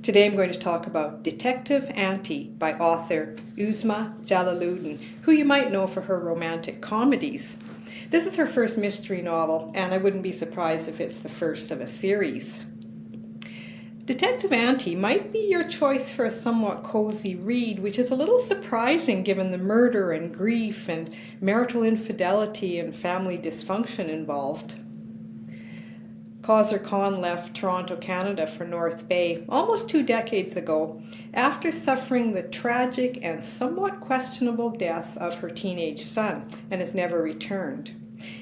Today I'm going to talk about Detective Aunty by author Usma Jalaluddin, who you might know for her romantic comedies. This is her first mystery novel, and I wouldn't be surprised if it's the first of a series. Detective Aunty might be your choice for a somewhat cozy read, which is a little surprising given the murder and grief and marital infidelity and family dysfunction involved. Khan left Toronto, Canada for North Bay almost 2 decades ago after suffering the tragic and somewhat questionable death of her teenage son, and has never returned.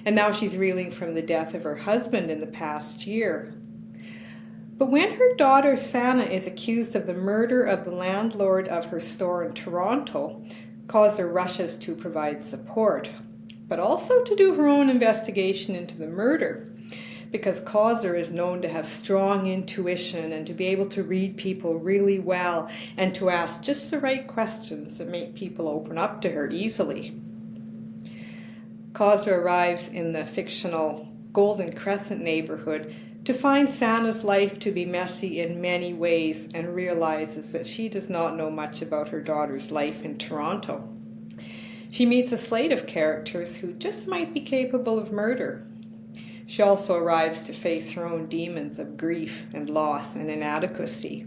And now she's reeling from the death of her husband in the past year. But when her daughter Sana is accused of the murder of the landlord of her store in Toronto, Kazar rushes to provide support, but also to do her own investigation into the murder, because Kazar is known to have strong intuition and to be able to read people really well and to ask just the right questions that make people open up to her easily. Kazar arrives in the fictional Golden Crescent neighbourhood to find Sana's life to be messy in many ways and realizes that she does not know much about her daughter's life in Toronto. She meets a slate of characters who just might be capable of murder. She also arrives to face her own demons of grief and loss and inadequacy.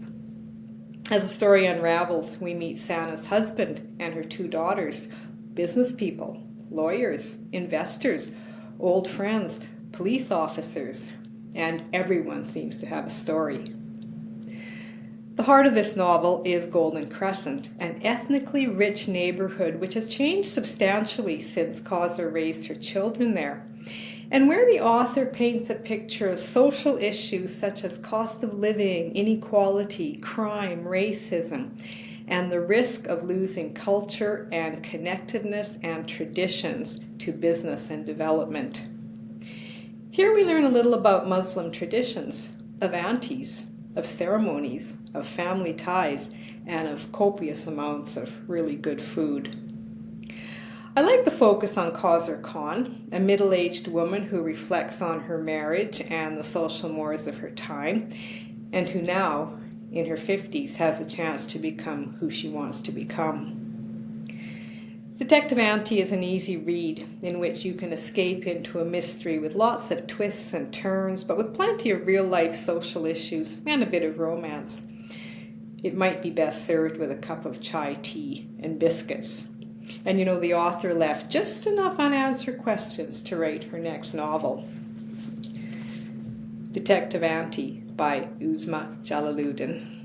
As the story unravels, we meet Sana's husband and her 2 daughters, business people, lawyers, investors, old friends, police officers, and everyone seems to have a story. The heart of this novel is Golden Crescent, an ethnically rich neighborhood which has changed substantially since Kazar raised her children there, and where the author paints a picture of social issues such as cost of living, inequality, crime, racism, and the risk of losing culture and connectedness and traditions to business and development. Here we learn a little about Muslim traditions, of aunties, of ceremonies, of family ties, and of copious amounts of really good food. I like the focus on Kazar Khan, a middle-aged woman who reflects on her marriage and the social mores of her time, and who now, in her 50s, has a chance to become who she wants to become. Detective Aunty is an easy read in which you can escape into a mystery with lots of twists and turns, but with plenty of real-life social issues and a bit of romance. It might be best served with a cup of chai tea and biscuits. And you know, the author left just enough unanswered questions to write her next novel. Detective Aunty by Usma Jalaluddin.